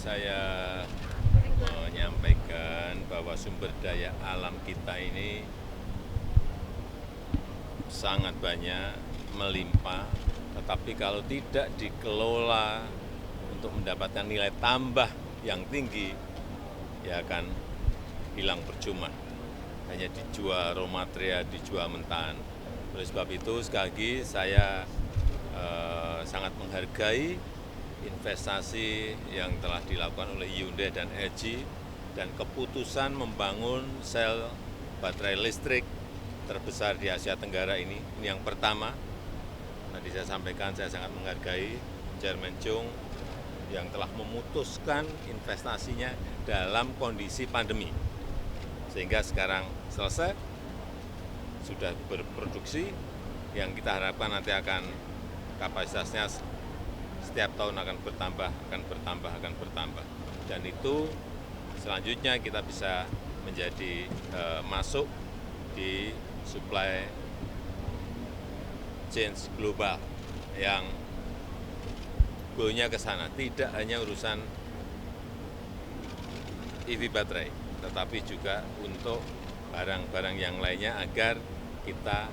saya menyampaikan bahwa sumber daya alam kita ini sangat banyak, melimpah, tetapi kalau tidak dikelola untuk mendapatkan nilai tambah yang tinggi, ya akan hilang percuma. Hanya dijual raw material, dijual mentahan. Oleh sebab itu, sekali lagi saya sangat menghargai investasi yang telah dilakukan oleh Hyundai dan LG dan keputusan membangun sel baterai listrik terbesar di Asia Tenggara ini yang pertama. Tadi saya sampaikan saya sangat menghargai Chairman Chung yang telah memutuskan investasinya dalam kondisi pandemi. Sehingga sekarang selesai, sudah berproduksi, yang kita harapkan nanti akan kapasitasnya setiap tahun akan bertambah. Dan itu selanjutnya kita bisa menjadi masuk di supply chain global yang goalnya ke sana. Tidak hanya urusan EV baterai, tetapi juga untuk barang-barang yang lainnya agar kita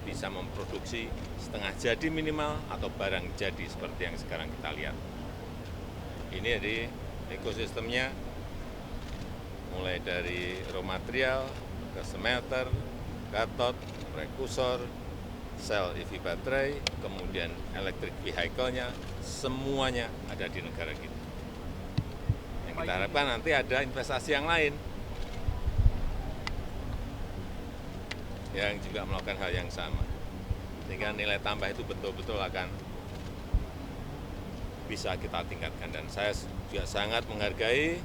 bisa memproduksi setengah jadi minimal atau barang jadi seperti yang sekarang kita lihat. Ini jadi ekosistemnya mulai dari raw material ke smelter, kathode, prekursor, sel EV baterai, kemudian electric vehicle-nya, semuanya ada di negara kita. Yang kita harapkan nanti ada investasi yang lain yang juga melakukan hal yang sama. Sehingga nilai tambah itu betul-betul akan bisa kita tingkatkan. Dan saya juga sangat menghargai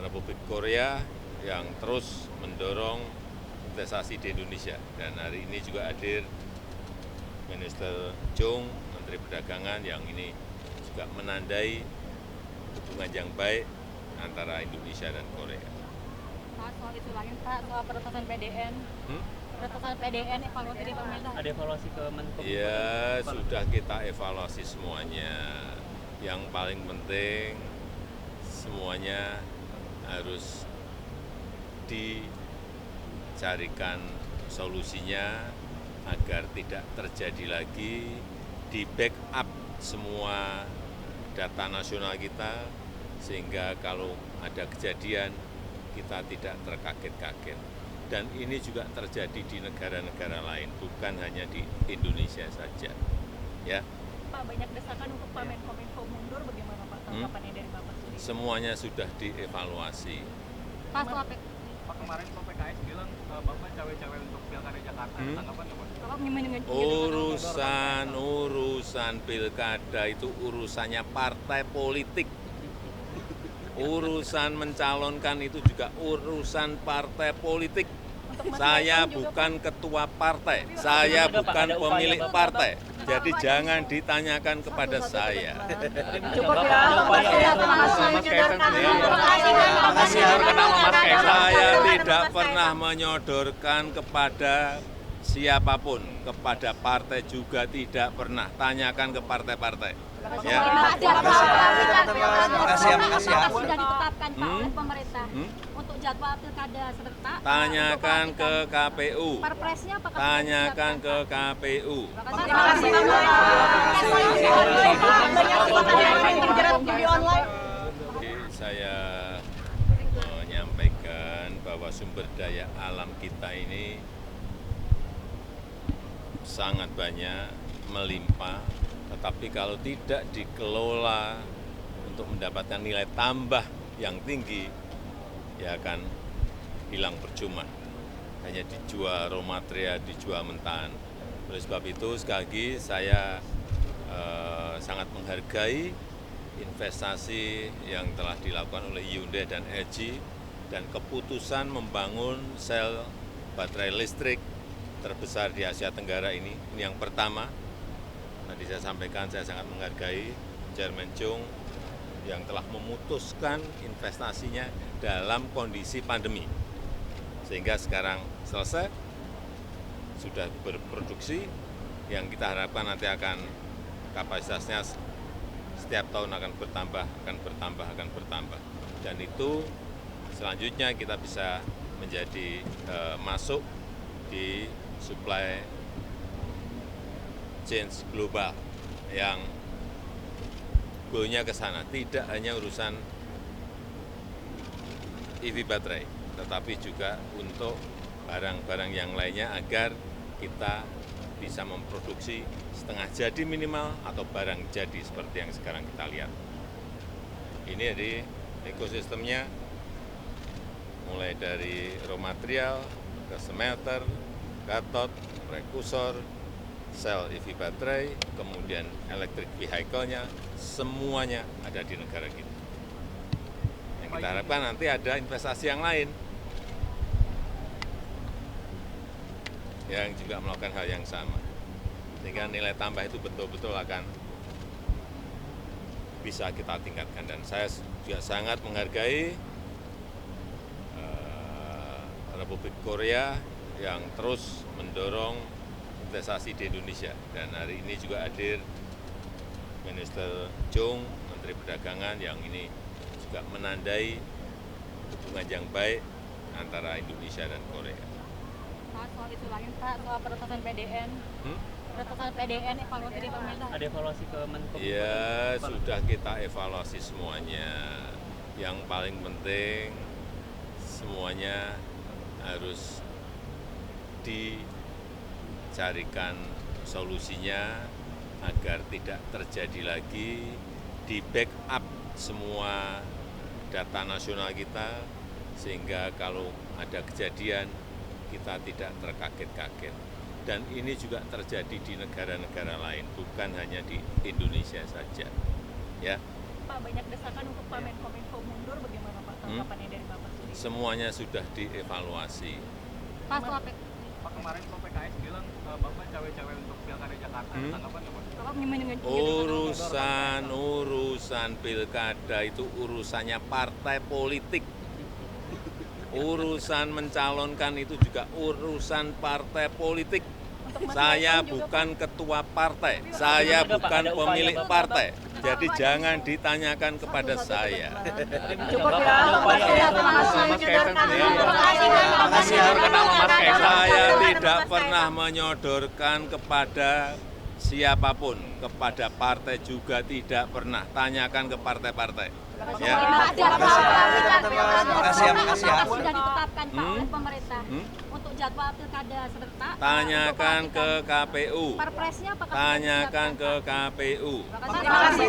Republik Korea yang terus mendorong investasi di Indonesia. Dan hari ini juga hadir Minister Chung, Menteri Perdagangan, yang ini juga menandai hubungan yang baik antara Indonesia dan Korea. Pak, soal isu lain Pak, soal peretasan PDN. Peretasan PDN evaluasi dari pemerintah. Ada evaluasi ke Menko? Ya, sudah kita evaluasi semuanya. Yang paling penting semuanya harus dicarikan solusinya agar tidak terjadi lagi, di backup semua data nasional kita, sehingga kalau ada kejadian kita tidak terkaget-kaget. Dan ini juga terjadi di negara-negara lain, bukan hanya di Indonesia saja. Ya. Pak, banyak desakan untuk Pak Menko mundur, bagaimana Pak tanggapannya dari Bapak sendiri? Semuanya sudah dievaluasi. Pak, soal Pak, kemarin PKS bilang Bapak cawe-cawe untuk Pilkada Jakarta, tanggapan Bapak? Bapak gimana? Urusan pilkada itu urusannya partai politik. Urusan mencalonkan itu juga urusan partai politik. Saya bukan ketua partai, saya bukan pemilik partai. Jadi jangan ditanyakan kepada saya. Cukup ya. Saya tidak pernah menyodorkan kepada siapapun, kepada partai juga tidak pernah. Tanyakan ke partai-partai. Ya. Sudah ditetapkan Pak oleh pemerintah untuk jadwal pilkada serentak. Tanyakan ke KPU. Perpresnya apakah Tanyakan ke KPU. Terima kasih Pak. Saya menyampaikan bahwa sumber daya alam kita ini sangat banyak, melimpah, tetapi kalau tidak dikelola untuk mendapatkan nilai tambah yang tinggi, ya akan hilang percuma. Hanya dijual raw material, dijual mentahan. Oleh sebab itu, sekali lagi saya sangat menghargai investasi yang telah dilakukan oleh Hyundai dan LG dan keputusan membangun sel baterai listrik terbesar di Asia Tenggara ini yang pertama. Tadi saya sampaikan saya sangat menghargai Chairman Chung yang telah memutuskan investasinya dalam kondisi pandemi. Sehingga sekarang selesai, sudah berproduksi, yang kita harapkan nanti akan kapasitasnya setiap tahun akan bertambah, akan bertambah, akan bertambah. Dan itu selanjutnya kita bisa menjadi masuk di supply chain global yang goalnya ke sana. Tidak hanya urusan EV baterai, tetapi juga untuk barang-barang yang lainnya agar kita bisa memproduksi setengah jadi minimal atau barang jadi seperti yang sekarang kita lihat. Ini jadi ekosistemnya mulai dari raw material ke smelter, kathode, prekursor, sel EV baterai, kemudian electric vehicle-nya, semuanya ada di negara kita. Yang kita harapkan nanti ada investasi yang lain yang juga melakukan hal yang sama. Sehingga nilai tambah itu betul-betul akan bisa kita tingkatkan. Dan saya juga sangat menghargai Republik Korea yang terus mendorong investasi di Indonesia. Dan hari ini juga hadir Minister Chung, Menteri Perdagangan, yang ini juga menandai hubungan yang baik antara Indonesia dan Korea. Pak, soal itu lain Pak, soal peretasan PDN. Peretasan PDN evaluasi dari pemerintah. Ada evaluasi ke Menko? Ya, sudah kita evaluasi semuanya. Yang paling penting semuanya harus dicarikan solusinya agar tidak terjadi lagi, di backup semua data nasional kita, sehingga kalau ada kejadian kita tidak terkaget-kaget. Dan ini juga terjadi di negara-negara lain, bukan hanya di Indonesia saja. Ya. Pak, banyak desakan untuk Pak Menko mundur, bagaimana Pak tanggapannya dari Bapak sendiri? Semuanya sudah dievaluasi. Pak, soal Pak, kemarin kok PKS bilang Bapak cawe-cawe untuk Pilkada Jakarta, tanggapan apa? Urusan pilkada itu urusannya partai politik. Urusan mencalonkan itu juga urusan partai politik. Saya bukan ketua partai, saya bukan pemilik partai. Jadi jangan ditanyakan kepada saya. Cukup ya, Saya tidak pernah menyodorkan kepada siapapun, kepada partai juga tidak pernah. Tanyakan ke partai-partai. Ya. Sudah ditetapkan Pak oleh pemerintah untuk jadwal pilkada serentak. Tanyakan ke KPU. Perpresnya apakah Tanyakan ke KPU. Terima kasih.